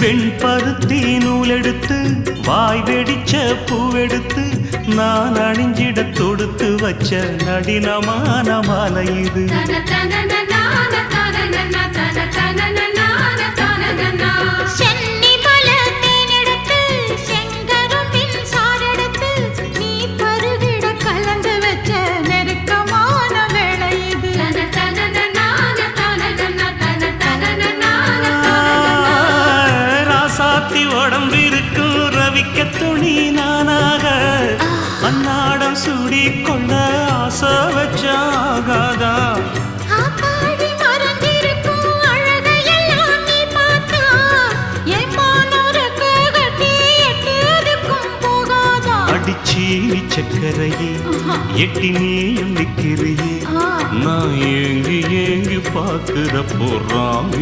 வெண்பருத்தி நூலெடுத்து வாய் வெடிச்ச பூவெடுத்து நான் அணிஞ்சிட தொடுத்து வச்ச நடினமான மாலை இது. உடம்பிருக்கும் ரவிக்க துணி நானாக அன்னாடம் சூடி கொள்ள ஆசை வச்சாகாதா. அடிச்சீனி சக்கரையே எட்டி நீயும் நிக்கிறியே நான் ஏங்கி ஏங்கி பார்க்கிற போறாங்க